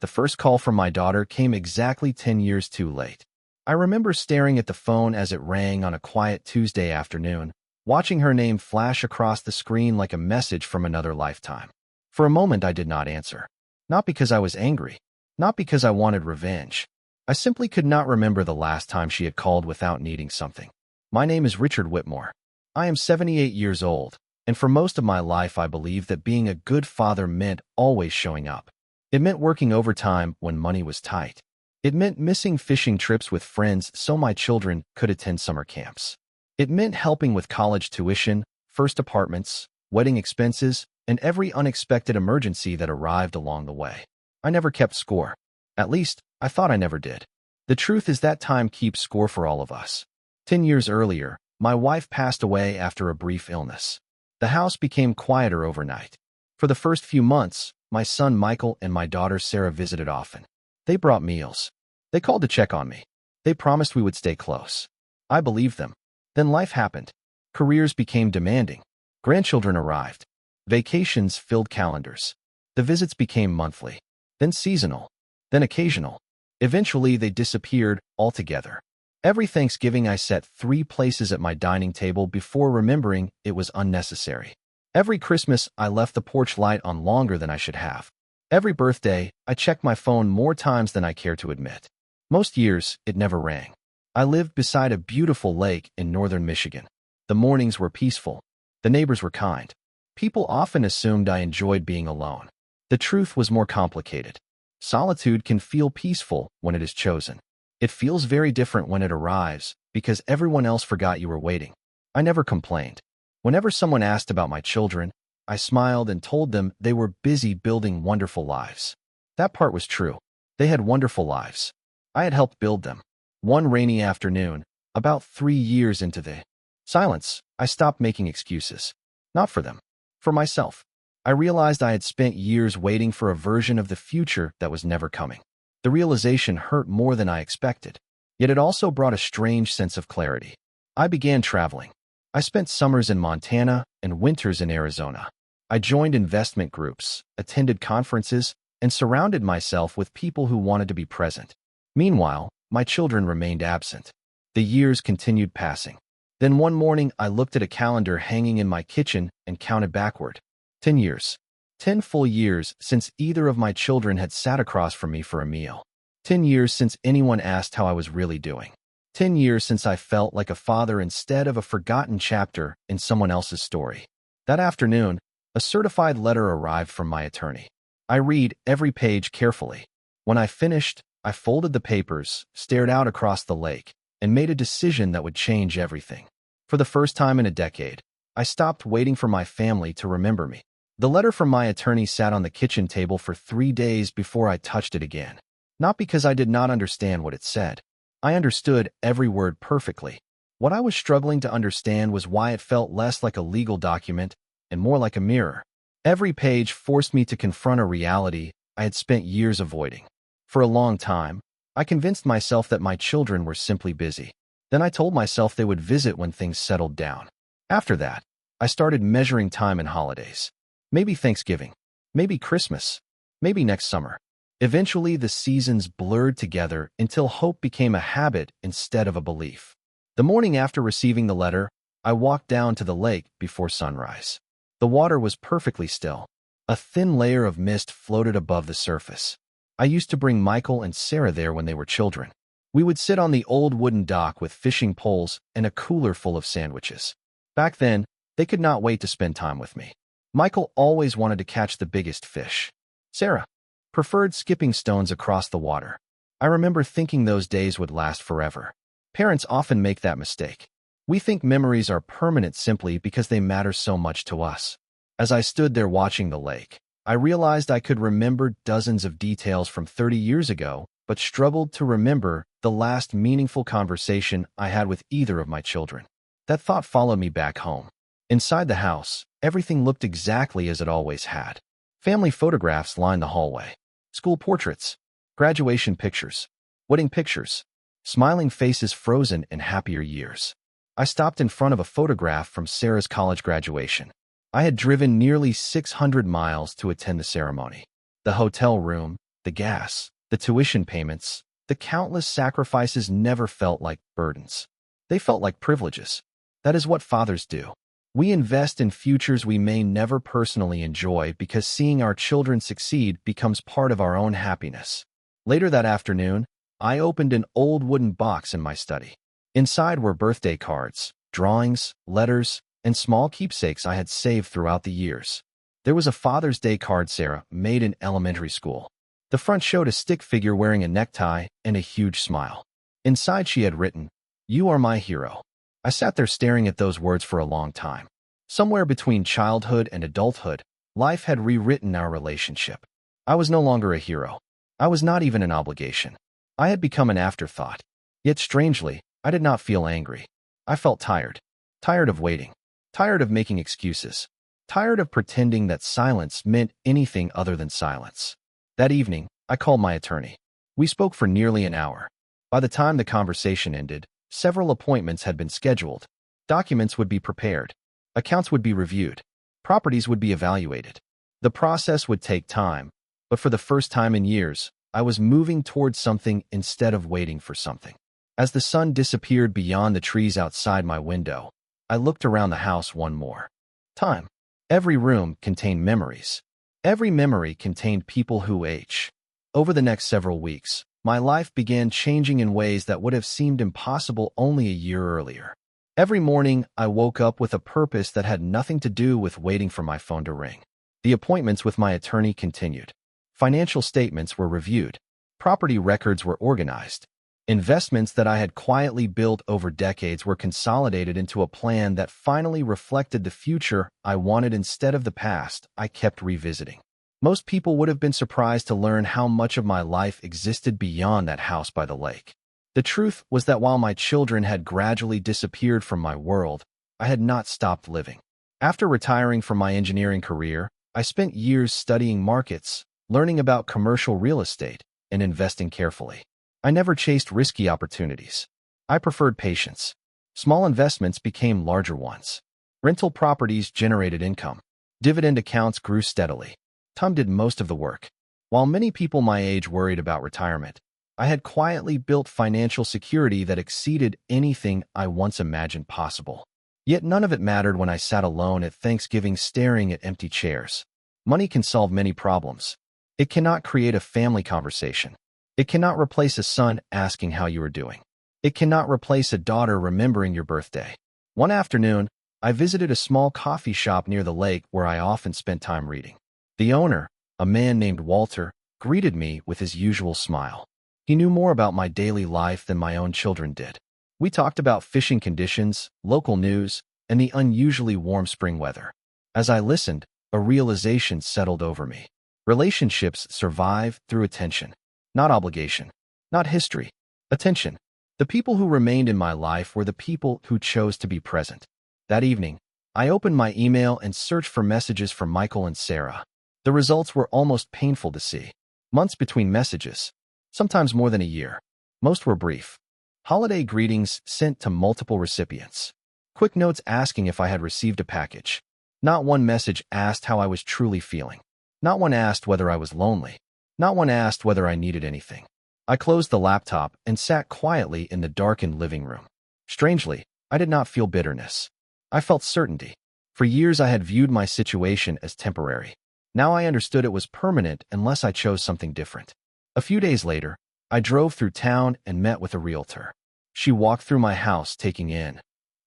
The first call from my daughter came exactly 10 years too late. I remember staring at the phone as it rang on a quiet Tuesday afternoon, watching her name flash across the screen like a message from another lifetime. For a moment, I did not answer. Not because I was angry, not because I wanted revenge. I simply could not remember the last time she had called without needing something. My name is Richard Whitmore. I am 78 years old, and for most of my life I believed that being a good father meant always showing up. It meant working overtime when money was tight. It meant missing fishing trips with friends so my children could attend summer camps. It meant helping with college tuition, first apartments, wedding expenses, and every unexpected emergency that arrived along the way. I never kept score. At least, I thought I never did. The truth is that time keeps score for all of us. 10 years earlier, my wife passed away after a brief illness. The house became quieter overnight. For the first few months, my son Michael and my daughter Sarah visited often. They brought meals. They called to check on me. They promised we would stay close. I believed them. Then life happened. Careers became demanding. Grandchildren arrived. Vacations filled calendars. The visits became monthly, then seasonal, then occasional. Eventually, they disappeared altogether. Every Thanksgiving, I set 3 places at my dining table before remembering it was unnecessary. Every Christmas, I left the porch light on longer than I should have. Every birthday, I checked my phone more times than I care to admit. Most years, it never rang. I lived beside a beautiful lake in northern Michigan. The mornings were peaceful. The neighbors were kind. People often assumed I enjoyed being alone. The truth was more complicated. Solitude can feel peaceful when it is chosen. It feels very different when it arrives, because everyone else forgot you were waiting. I never complained. Whenever someone asked about my children, I smiled and told them they were busy building wonderful lives. That part was true. They had wonderful lives. I had helped build them. One rainy afternoon, about 3 years into the silence, I stopped making excuses. Not for them. For myself. I realized I had spent years waiting for a version of the future that was never coming. The realization hurt more than I expected. Yet it also brought a strange sense of clarity. I began traveling. I spent summers in Montana and winters in Arizona. I joined investment groups, attended conferences, and surrounded myself with people who wanted to be present. Meanwhile, my children remained absent. The years continued passing. Then one morning, I looked at a calendar hanging in my kitchen and counted backward. 10 years. 10 full years since either of my children had sat across from me for a meal. 10 years since anyone asked how I was really doing. 10 years since I felt like a father instead of a forgotten chapter in someone else's story. That afternoon, a certified letter arrived from my attorney. I read every page carefully. When I finished, I folded the papers, stared out across the lake, and made a decision that would change everything. For the first time in a decade, I stopped waiting for my family to remember me. The letter from my attorney sat on the kitchen table for 3 days before I touched it again. Not because I did not understand what it said. I understood every word perfectly. What I was struggling to understand was why it felt less like a legal document and more like a mirror. Every page forced me to confront a reality I had spent years avoiding. For a long time, I convinced myself that my children were simply busy. Then I told myself they would visit when things settled down. After that, I started measuring time and holidays. Maybe Thanksgiving, maybe Christmas, maybe next summer. Eventually, the seasons blurred together until hope became a habit instead of a belief. The morning after receiving the letter, I walked down to the lake before sunrise. The water was perfectly still. A thin layer of mist floated above the surface. I used to bring Michael and Sarah there when they were children. We would sit on the old wooden dock with fishing poles and a cooler full of sandwiches. Back then, they could not wait to spend time with me. Michael always wanted to catch the biggest fish. Sarah preferred skipping stones across the water. I remember thinking those days would last forever. Parents often make that mistake. We think memories are permanent simply because they matter so much to us. As I stood there watching the lake, I realized I could remember dozens of details from 30 years ago, but struggled to remember the last meaningful conversation I had with either of my children. That thought followed me back home. Inside the house, everything looked exactly as it always had. Family photographs lined the hallway. School portraits, graduation pictures, wedding pictures, smiling faces frozen in happier years. I stopped in front of a photograph from Sarah's college graduation. I had driven nearly 600 miles to attend the ceremony. The hotel room, the gas, the tuition payments, the countless sacrifices never felt like burdens. They felt like privileges. That is what fathers do. We invest in futures we may never personally enjoy because seeing our children succeed becomes part of our own happiness. Later that afternoon, I opened an old wooden box in my study. Inside were birthday cards, drawings, letters, and small keepsakes I had saved throughout the years. There was a Father's Day card Sarah made in elementary school. The front showed a stick figure wearing a necktie and a huge smile. Inside she had written, "You are my hero." I sat there staring at those words for a long time. Somewhere between childhood and adulthood, life had rewritten our relationship. I was no longer a hero. I was not even an obligation. I had become an afterthought. Yet strangely, I did not feel angry. I felt tired. Tired of waiting. Tired of making excuses. Tired of pretending that silence meant anything other than silence. That evening, I called my attorney. We spoke for nearly an hour. By the time the conversation ended, several appointments had been scheduled. Documents would be prepared. Accounts would be reviewed. Properties would be evaluated. The process would take time, but for the first time in years, I was moving towards something instead of waiting for something. As the sun disappeared beyond the trees outside my window, I looked around the house one more time. Every room contained memories. Every memory contained people who age. Over the next several weeks, my life began changing in ways that would have seemed impossible only a year earlier. Every morning, I woke up with a purpose that had nothing to do with waiting for my phone to ring. The appointments with my attorney continued. Financial statements were reviewed. Property records were organized. Investments that I had quietly built over decades were consolidated into a plan that finally reflected the future I wanted instead of the past I kept revisiting. Most people would have been surprised to learn how much of my life existed beyond that house by the lake. The truth was that while my children had gradually disappeared from my world, I had not stopped living. After retiring from my engineering career, I spent years studying markets, learning about commercial real estate, and investing carefully. I never chased risky opportunities. I preferred patience. Small investments became larger ones. Rental properties generated income. Dividend accounts grew steadily. Tom did most of the work. While many people my age worried about retirement, I had quietly built financial security that exceeded anything I once imagined possible. Yet none of it mattered when I sat alone at Thanksgiving staring at empty chairs. Money can solve many problems. It cannot create a family conversation. It cannot replace a son asking how you are doing. It cannot replace a daughter remembering your birthday. One afternoon, I visited a small coffee shop near the lake where I often spent time reading. The owner, a man named Walter, greeted me with his usual smile. He knew more about my daily life than my own children did. We talked about fishing conditions, local news, and the unusually warm spring weather. As I listened, a realization settled over me. Relationships survive through attention. Not obligation. Not history. Attention. The people who remained in my life were the people who chose to be present. That evening, I opened my email and searched for messages from Michael and Sarah. The results were almost painful to see. Months between messages. Sometimes more than a year. Most were brief. Holiday greetings sent to multiple recipients. Quick notes asking if I had received a package. Not one message asked how I was truly feeling. Not one asked whether I was lonely. Not one asked whether I needed anything. I closed the laptop and sat quietly in the darkened living room. Strangely, I did not feel bitterness. I felt certainty. For years I had viewed my situation as temporary. Now I understood it was permanent unless I chose something different. A few days later, I drove through town and met with a realtor. She walked through my house taking in.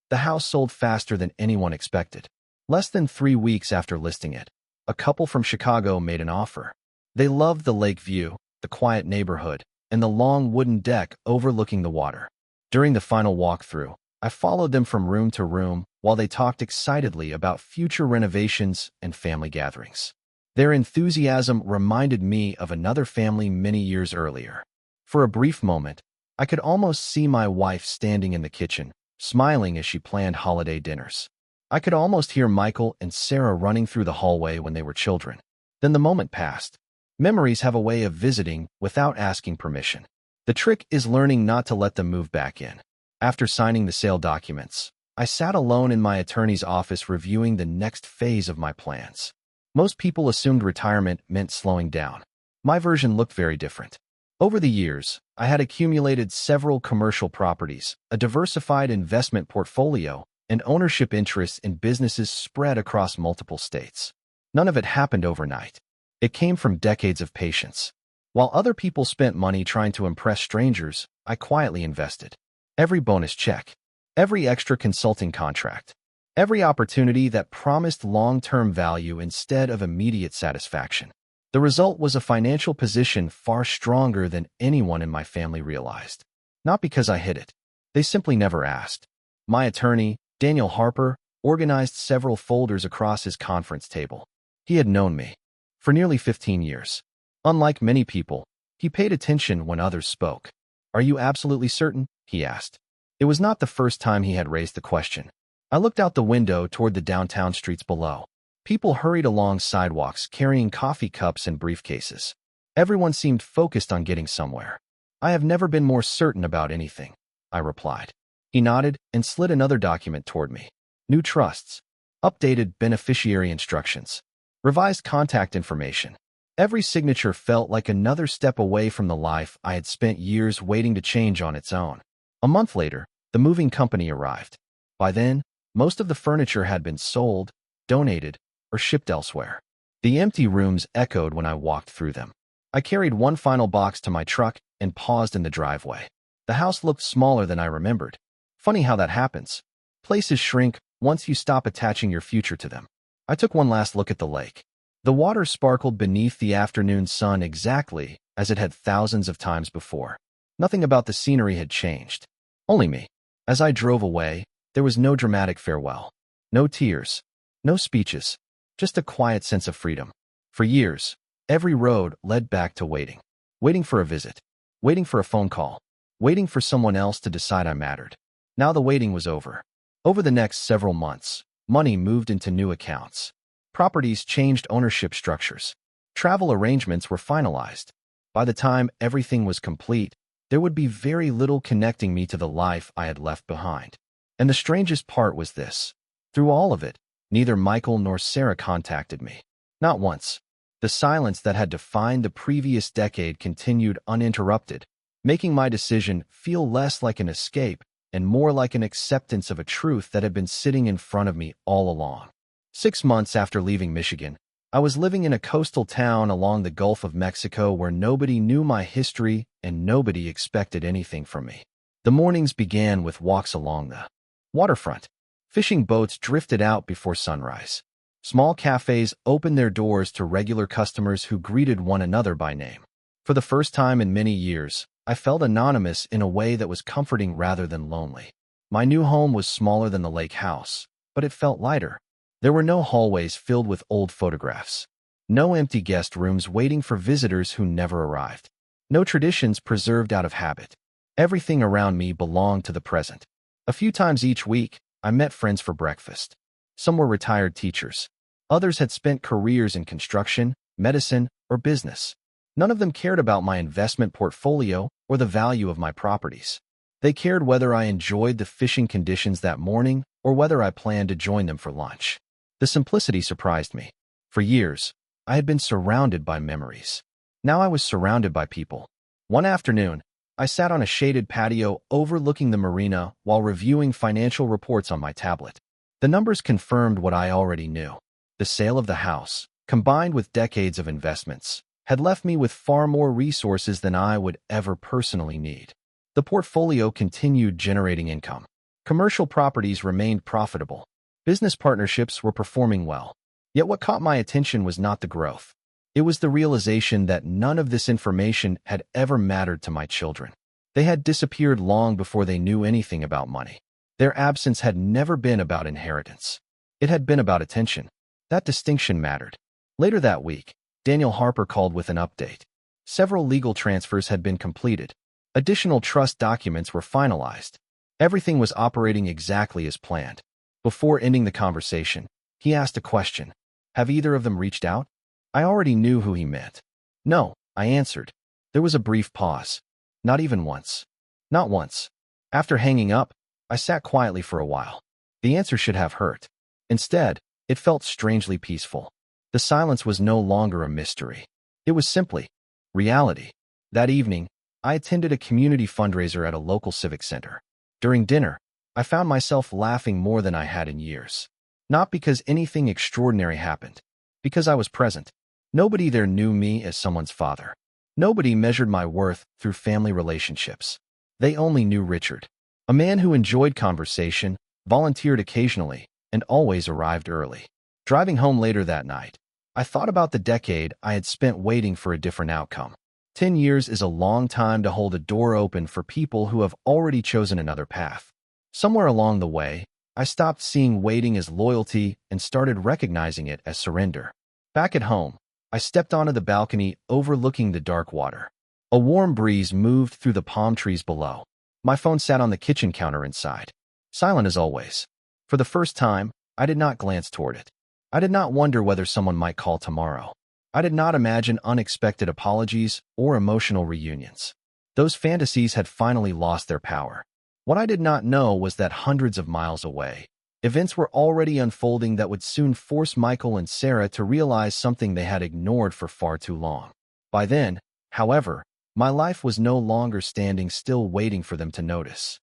The house sold faster than anyone expected. Less than 3 weeks after listing it, a couple from Chicago made an offer. They loved the lake view, the quiet neighborhood, and the long wooden deck overlooking the water. During the final walkthrough, I followed them from room to room while they talked excitedly about future renovations and family gatherings. Their enthusiasm reminded me of another family many years earlier. For a brief moment, I could almost see my wife standing in the kitchen, smiling as she planned holiday dinners. I could almost hear Michael and Sarah running through the hallway when they were children. Then the moment passed. Memories have a way of visiting without asking permission. The trick is learning not to let them move back in. After signing the sale documents, I sat alone in my attorney's office reviewing the next phase of my plans. Most people assumed retirement meant slowing down. My version looked very different. Over the years, I had accumulated several commercial properties, a diversified investment portfolio, and ownership interests in businesses spread across multiple states. None of it happened overnight. It came from decades of patience. While other people spent money trying to impress strangers, I quietly invested. Every bonus check, every extra consulting contract, every opportunity that promised long-term value instead of immediate satisfaction. The result was a financial position far stronger than anyone in my family realized. Not because I hid it. They simply never asked. My attorney, Daniel Harper, organized several folders across his conference table. He had known me for nearly 15 years. Unlike many people, he paid attention when others spoke. "Are you absolutely certain?" he asked. It was not the first time he had raised the question. I looked out the window toward the downtown streets below. People hurried along sidewalks carrying coffee cups and briefcases. Everyone seemed focused on getting somewhere. "I have never been more certain about anything," I replied. He nodded and slid another document toward me. New trusts, updated beneficiary instructions, revised contact information. Every signature felt like another step away from the life I had spent years waiting to change on its own. A month later, the moving company arrived. By then, most of the furniture had been sold, donated, or shipped elsewhere. The empty rooms echoed when I walked through them. I carried one final box to my truck and paused in the driveway. The house looked smaller than I remembered. Funny how that happens. Places shrink once you stop attaching your future to them. I took one last look at the lake. The water sparkled beneath the afternoon sun exactly as it had thousands of times before. Nothing about the scenery had changed. Only me. As I drove away, there was no dramatic farewell. No tears. No speeches. Just a quiet sense of freedom. For years, every road led back to waiting. Waiting for a visit. Waiting for a phone call. Waiting for someone else to decide I mattered. Now the waiting was over. Over the next several months, money moved into new accounts. Properties changed ownership structures. Travel arrangements were finalized. By the time everything was complete, there would be very little connecting me to the life I had left behind. And the strangest part was this. Through all of it, neither Michael nor Sarah contacted me. Not once. The silence that had defined the previous decade continued uninterrupted, making my decision feel less like an escape and more like an acceptance of a truth that had been sitting in front of me all along. 6 months after leaving Michigan, I was living in a coastal town along the Gulf of Mexico where nobody knew my history and nobody expected anything from me. The mornings began with walks along the waterfront. Fishing boats drifted out before sunrise. Small cafes opened their doors to regular customers who greeted one another by name. For the first time in many years, I felt anonymous in a way that was comforting rather than lonely. My new home was smaller than the lake house, but it felt lighter. There were no hallways filled with old photographs. No empty guest rooms waiting for visitors who never arrived. No traditions preserved out of habit. Everything around me belonged to the present. A few times each week, I met friends for breakfast. Some were retired teachers. Others had spent careers in construction, medicine, or business. None of them cared about my investment portfolio or the value of my properties. They cared whether I enjoyed the fishing conditions that morning or whether I planned to join them for lunch. The simplicity surprised me. For years, I had been surrounded by memories. Now I was surrounded by people. One afternoon, I sat on a shaded patio overlooking the marina while reviewing financial reports on my tablet. The numbers confirmed what I already knew. The sale of the house, combined with decades of investments, had left me with far more resources than I would ever personally need. The portfolio continued generating income. Commercial properties remained profitable. Business partnerships were performing well. Yet what caught my attention was not the growth. It was the realization that none of this information had ever mattered to my children. They had disappeared long before they knew anything about money. Their absence had never been about inheritance. It had been about attention. That distinction mattered. Later that week, Daniel Harper called with an update. Several legal transfers had been completed. Additional trust documents were finalized. Everything was operating exactly as planned. Before ending the conversation, he asked a question. Have either of them reached out? I already knew who he meant. No, I answered. There was a brief pause. Not even once. Not once. After hanging up, I sat quietly for a while. The answer should have hurt. Instead, it felt strangely peaceful. The silence was no longer a mystery. It was simply, Reality. That evening, I attended a community fundraiser at a local civic center. During dinner, I found myself laughing more than I had in years. Not because anything extraordinary happened, because I was present. Nobody there knew me as someone's father. Nobody measured my worth through family relationships. They only knew Richard, a man who enjoyed conversation, volunteered occasionally, and always arrived early. Driving home later that night, I thought about the decade I had spent waiting for a different outcome. 10 years is a long time to hold a door open for people who have already chosen another path. Somewhere along the way, I stopped seeing waiting as loyalty and started recognizing it as surrender. Back at home, I stepped onto the balcony overlooking the dark water. A warm breeze moved through the palm trees below. My phone sat on the kitchen counter inside, silent as always. For the first time, I did not glance toward it. I did not wonder whether someone might call tomorrow. I did not imagine unexpected apologies or emotional reunions. Those fantasies had finally lost their power. What I did not know was that hundreds of miles away, events were already unfolding that would soon force Michael and Sarah to realize something they had ignored for far too long. By then, however, my life was no longer standing still waiting for them to notice.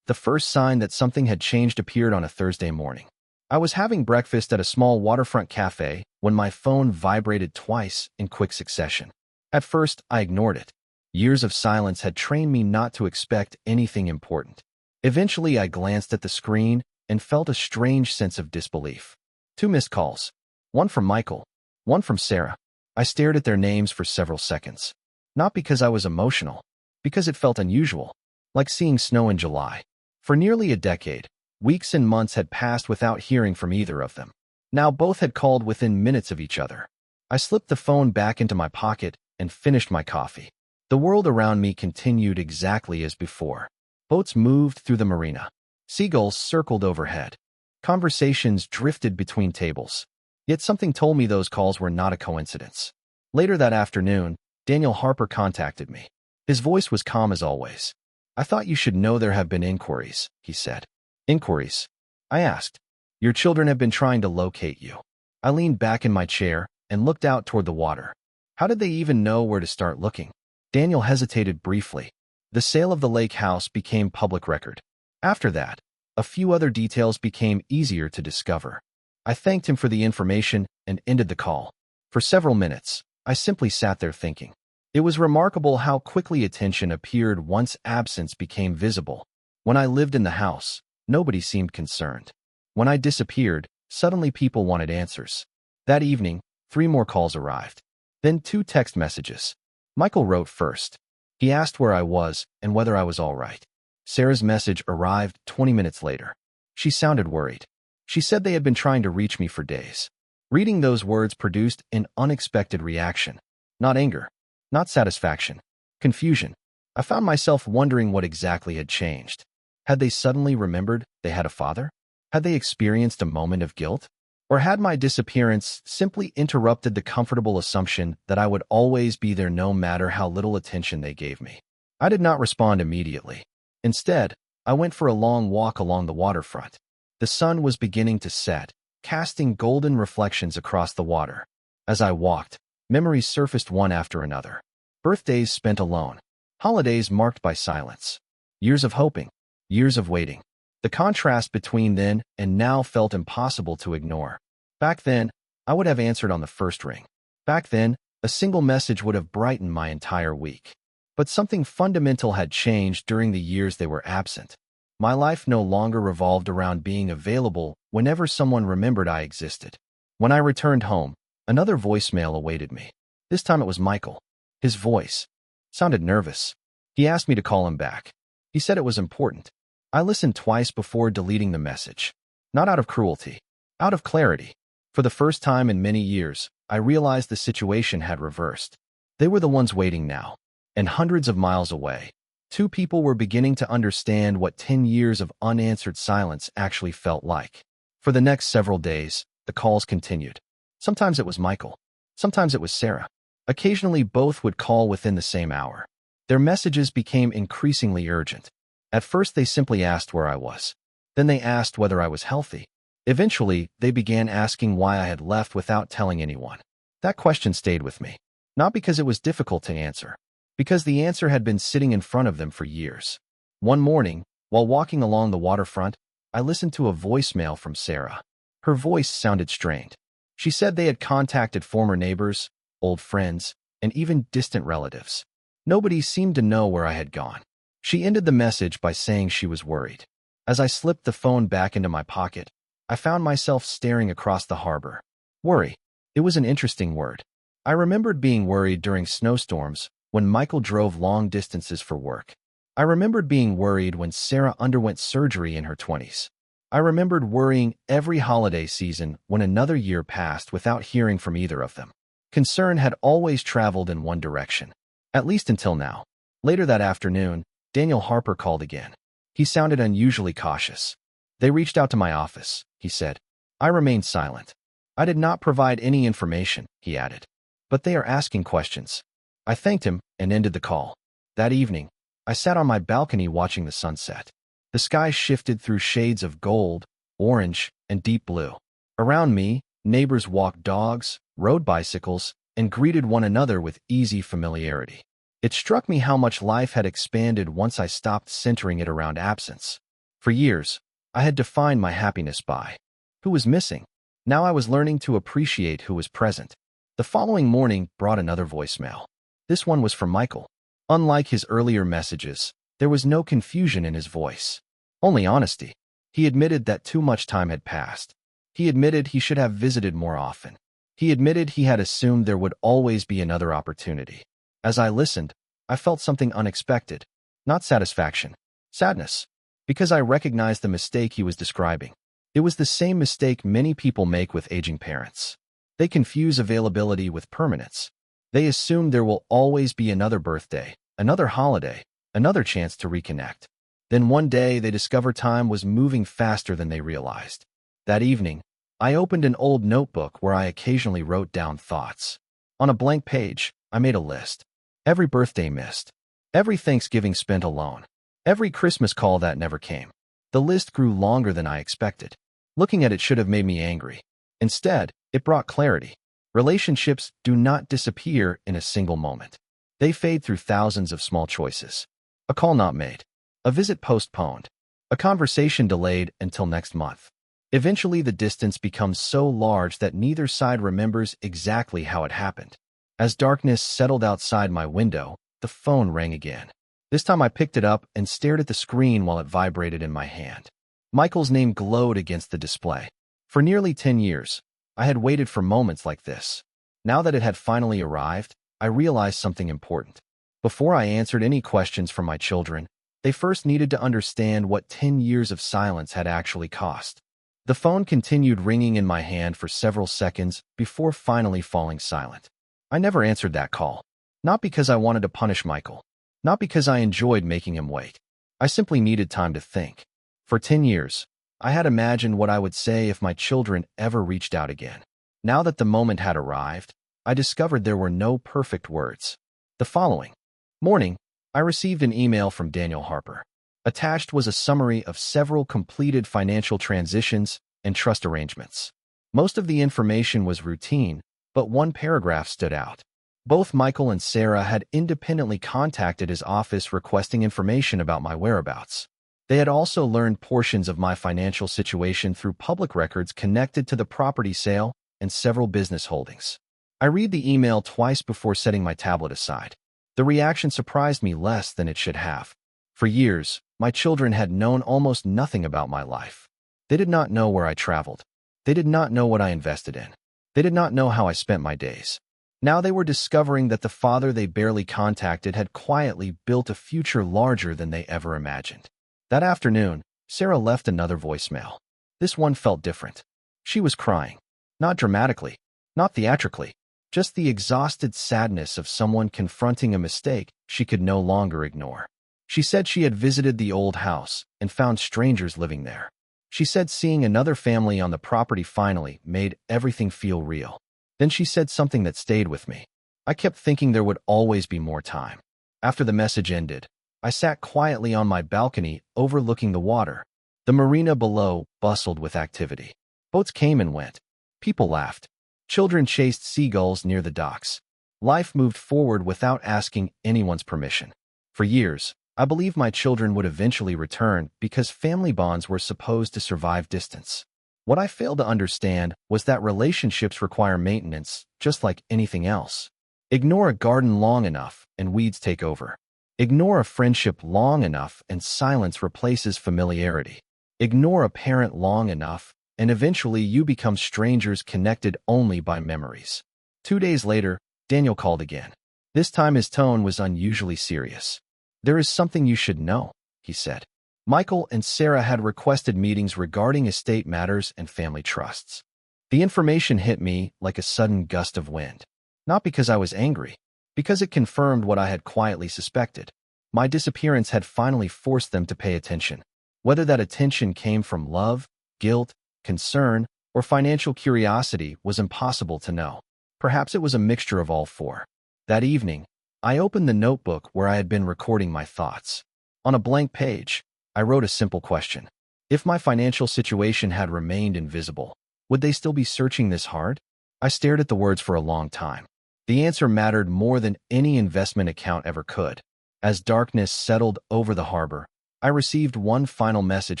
The first sign that something had changed appeared on a Thursday morning. I was having breakfast at a small waterfront cafe when my phone vibrated twice in quick succession. At first, I ignored it. Years of silence had trained me not to expect anything important. Eventually, I glanced at the screen and felt a strange sense of disbelief. 2 missed calls. One from Michael, one from Sarah. I stared at their names for several seconds. Not because I was emotional, because it felt unusual, like seeing snow in July. For nearly a decade, weeks and months had passed without hearing from either of them. Now both had called within minutes of each other. I slipped the phone back into my pocket and finished my coffee. The world around me continued exactly as before. Boats moved through the marina. Seagulls circled overhead. Conversations drifted between tables. Yet something told me those calls were not a coincidence. Later that afternoon, Daniel Harper contacted me. His voice was calm as always. "I thought you should know there have been inquiries," he said. "Inquiries?" I asked. "Your children have been trying to locate you." I leaned back in my chair and looked out toward the water. How did they even know where to start looking? Daniel hesitated briefly. The sale of the lake house became public record. After that, a few other details became easier to discover. I thanked him for the information and ended the call. For several minutes, I simply sat there thinking. It was remarkable how quickly attention appeared once absence became visible. When I lived in the house, nobody seemed concerned. When I disappeared, suddenly people wanted answers. That evening, 3 more calls arrived. Then 2 text messages. Michael wrote first. He asked where I was and whether I was all right. Sarah's message arrived 20 minutes later. She sounded worried. She said they had been trying to reach me for days. Reading those words produced an unexpected reaction. Not anger, not satisfaction, confusion. I found myself wondering what exactly had changed. Had they suddenly remembered they had a father? Had they experienced a moment of guilt? Or had my disappearance simply interrupted the comfortable assumption that I would always be there no matter how little attention they gave me? I did not respond immediately. Instead, I went for a long walk along the waterfront. The sun was beginning to set, casting golden reflections across the water. As I walked, memories surfaced one after another. Birthdays spent alone. Holidays marked by silence. Years of hoping. Years of waiting. The contrast between then and now felt impossible to ignore. Back then, I would have answered on the first ring. Back then, a single message would have brightened my entire week. But something fundamental had changed during the years they were absent. My life no longer revolved around being available whenever someone remembered I existed. When I returned home, another voicemail awaited me. This time it was Michael. His voice sounded nervous. He asked me to call him back. He said it was important. I listened twice before deleting the message. Not out of cruelty, out of clarity. For the first time in many years, I realized the situation had reversed. They were the ones waiting now, and hundreds of miles away. 2 people were beginning to understand what 10 years of unanswered silence actually felt like. For the next several days, the calls continued. Sometimes it was Michael. Sometimes it was Sarah. Occasionally, both would call within the same hour. Their messages became increasingly urgent. At first, they simply asked where I was. Then they asked whether I was healthy. Eventually, they began asking why I had left without telling anyone. That question stayed with me. Not because it was difficult to answer, because the answer had been sitting in front of them for years. One morning, while walking along the waterfront, I listened to a voicemail from Sarah. Her voice sounded strained. She said they had contacted former neighbors, old friends, and even distant relatives. Nobody seemed to know where I had gone. She ended the message by saying she was worried. As I slipped the phone back into my pocket, I found myself staring across the harbor. Worry. It was an interesting word. I remembered being worried during snowstorms when Michael drove long distances for work. I remembered being worried when Sarah underwent surgery in her 20s. I remembered worrying every holiday season when another year passed without hearing from either of them. Concern had always traveled in one direction, at least until now. Later that afternoon, Daniel Harper called again. He sounded unusually cautious. They reached out to my office, he said. I remained silent. I did not provide any information, he added. But they are asking questions. I thanked him and ended the call. That evening, I sat on my balcony watching the sunset. The sky shifted through shades of gold, orange, and deep blue. Around me, neighbors walked dogs, rode bicycles, and greeted one another with easy familiarity. It struck me how much life had expanded once I stopped centering it around absence. For years, I had defined my happiness by who was missing. Now I was learning to appreciate who was present. The following morning brought another voicemail. This one was from Michael. Unlike his earlier messages, there was no confusion in his voice. Only honesty. He admitted that too much time had passed. He admitted he should have visited more often. He admitted he had assumed there would always be another opportunity. As I listened, I felt something unexpected. Not satisfaction. Sadness. Because I recognized the mistake he was describing. It was the same mistake many people make with aging parents. They confuse availability with permanence. They assume there will always be another birthday, another holiday, another chance to reconnect. Then one day they discover time was moving faster than they realized. That evening, I opened an old notebook where I occasionally wrote down thoughts. On a blank page, I made a list. Every birthday missed. Every Thanksgiving spent alone. Every Christmas call that never came. The list grew longer than I expected. Looking at it should have made me angry. Instead, it brought clarity. Relationships do not disappear in a single moment. They fade through thousands of small choices. A call not made. A visit postponed. A conversation delayed until next month. Eventually, the distance becomes so large that neither side remembers exactly how it happened. As darkness settled outside my window, the phone rang again. This time I picked it up and stared at the screen while it vibrated in my hand. Michael's name glowed against the display. For nearly 10 years, I had waited for moments like this. Now that it had finally arrived, I realized something important. Before I answered any questions from my children, they first needed to understand what 10 years of silence had actually cost. The phone continued ringing in my hand for several seconds before finally falling silent. I never answered that call. Not because I wanted to punish Michael. Not because I enjoyed making him wait. I simply needed time to think. For 10 years, I had imagined what I would say if my children ever reached out again. Now that the moment had arrived, I discovered there were no perfect words. The following morning, I received an email from Daniel Harper. Attached was a summary of several completed financial transitions and trust arrangements. Most of the information was routine, but one paragraph stood out. Both Michael and Sarah had independently contacted his office requesting information about my whereabouts. They had also learned portions of my financial situation through public records connected to the property sale and several business holdings. I read the email twice before setting my tablet aside. The reaction surprised me less than it should have. For years, my children had known almost nothing about my life. They did not know where I traveled. They did not know what I invested in. They did not know how I spent my days. Now they were discovering that the father they barely contacted had quietly built a future larger than they ever imagined. That afternoon, Sarah left another voicemail. This one felt different. She was crying. Not dramatically, not theatrically, just the exhausted sadness of someone confronting a mistake she could no longer ignore. She said she had visited the old house and found strangers living there. She said seeing another family on the property finally made everything feel real. Then she said something that stayed with me. I kept thinking there would always be more time. After the message ended, I sat quietly on my balcony overlooking the water. The marina below bustled with activity. Boats came and went. People laughed. Children chased seagulls near the docks. Life moved forward without asking anyone's permission. For years, I believed my children would eventually return because family bonds were supposed to survive distance. What I failed to understand was that relationships require maintenance, just like anything else. Ignore a garden long enough, and weeds take over. Ignore a friendship long enough, and silence replaces familiarity. Ignore a parent long enough, and eventually you become strangers connected only by memories. 2 days later, Daniel called again. This time his tone was unusually serious. "There is something you should know," he said. Michael and Sarah had requested meetings regarding estate matters and family trusts. The information hit me like a sudden gust of wind. Not because I was angry, because it confirmed what I had quietly suspected. My disappearance had finally forced them to pay attention. Whether that attention came from love, guilt, concern, or financial curiosity was impossible to know. Perhaps it was a mixture of all four. That evening, I opened the notebook where I had been recording my thoughts. On a blank page, I wrote a simple question. If my financial situation had remained invisible, would they still be searching this hard? I stared at the words for a long time. The answer mattered more than any investment account ever could. As darkness settled over the harbor, I received one final message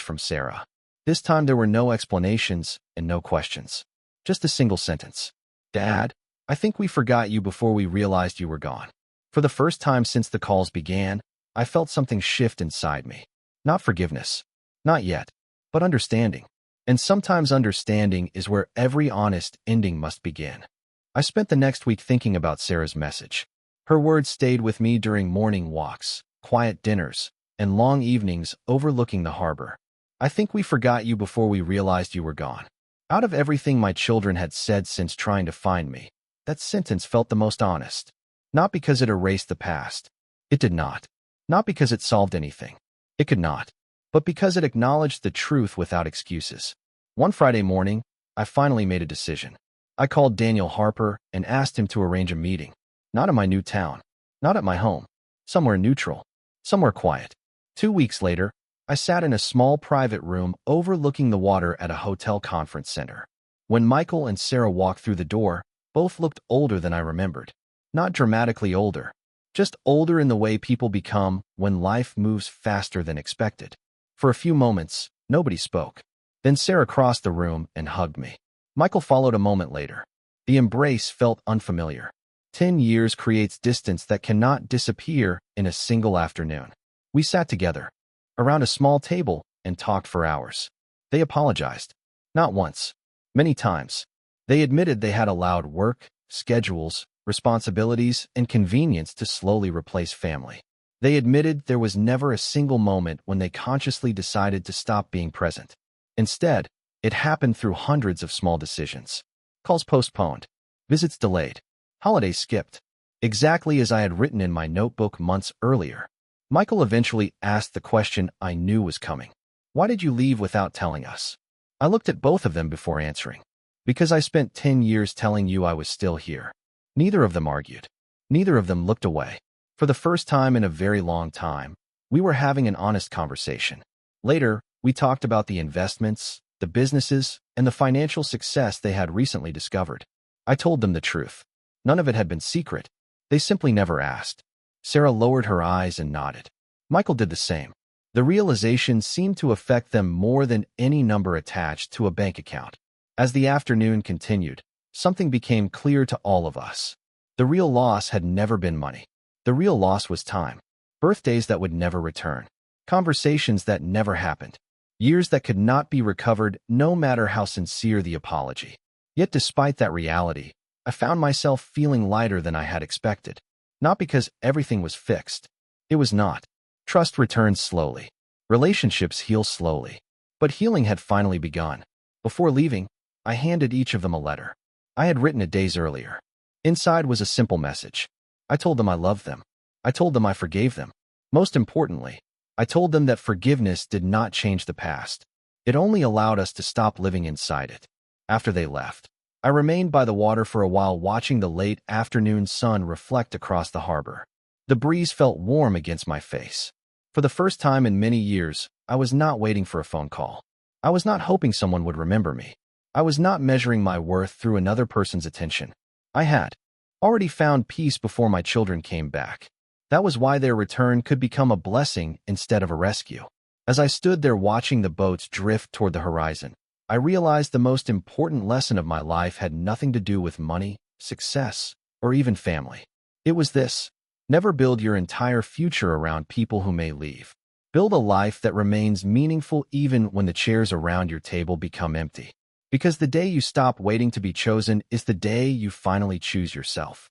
from Sarah. This time there were no explanations and no questions. Just a single sentence. "Dad, I think we forgot you before we realized you were gone." For the first time since the calls began, I felt something shift inside me. Not forgiveness. Not yet. But understanding. And sometimes understanding is where every honest ending must begin. I spent the next week thinking about Sarah's message. Her words stayed with me during morning walks, quiet dinners, and long evenings overlooking the harbor. "I think we forgot you before we realized you were gone." Out of everything my children had said since trying to find me, that sentence felt the most honest. Not because it erased the past. It did not. Not because it solved anything. It could not. But because it acknowledged the truth without excuses. One Friday morning, I finally made a decision. I called Daniel Harper and asked him to arrange a meeting. Not in my new town. Not at my home. Somewhere neutral. Somewhere quiet. 2 weeks later, I sat in a small private room overlooking the water at a hotel conference center. When Michael and Sarah walked through the door, both looked older than I remembered. Not dramatically older, just older in the way people become when life moves faster than expected. For a few moments, nobody spoke. Then Sarah crossed the room and hugged me. Michael followed a moment later. The embrace felt unfamiliar. 10 years creates distance that cannot disappear in a single afternoon. We sat together, around a small table, and talked for hours. They apologized. Not once. Many times. They admitted they had allowed work, schedules, responsibilities, and convenience to slowly replace family. They admitted there was never a single moment when they consciously decided to stop being present. Instead, it happened through hundreds of small decisions. Calls postponed. Visits delayed. Holidays skipped. Exactly as I had written in my notebook months earlier. Michael eventually asked the question I knew was coming. "Why did you leave without telling us?" I looked at both of them before answering. "Because I spent 10 years telling you I was still here." Neither of them argued. Neither of them looked away. For the first time in a very long time, we were having an honest conversation. Later, we talked about the investments, the businesses, and the financial success they had recently discovered. I told them the truth. None of it had been secret. They simply never asked. Sarah lowered her eyes and nodded. Michael did the same. The realization seemed to affect them more than any number attached to a bank account. As the afternoon continued, something became clear to all of us. The real loss had never been money. The real loss was time. Birthdays that would never return. Conversations that never happened. Years that could not be recovered no matter how sincere the apology. Yet despite that reality, I found myself feeling lighter than I had expected. Not because everything was fixed. It was not. Trust returns slowly. Relationships heal slowly. But healing had finally begun. Before leaving, I handed each of them a letter. I had written it days earlier. Inside was a simple message. I told them I loved them. I told them I forgave them. Most importantly, I told them that forgiveness did not change the past. It only allowed us to stop living inside it. After they left, I remained by the water for a while watching the late afternoon sun reflect across the harbor. The breeze felt warm against my face. For the first time in many years, I was not waiting for a phone call. I was not hoping someone would remember me. I was not measuring my worth through another person's attention. I had. already found peace before my children came back. That was why their return could become a blessing instead of a rescue. As I stood there watching the boats drift toward the horizon, I realized the most important lesson of my life had nothing to do with money, success, or even family. It was this: never build your entire future around people who may leave. Build a life that remains meaningful even when the chairs around your table become empty. Because the day you stop waiting to be chosen is the day you finally choose yourself.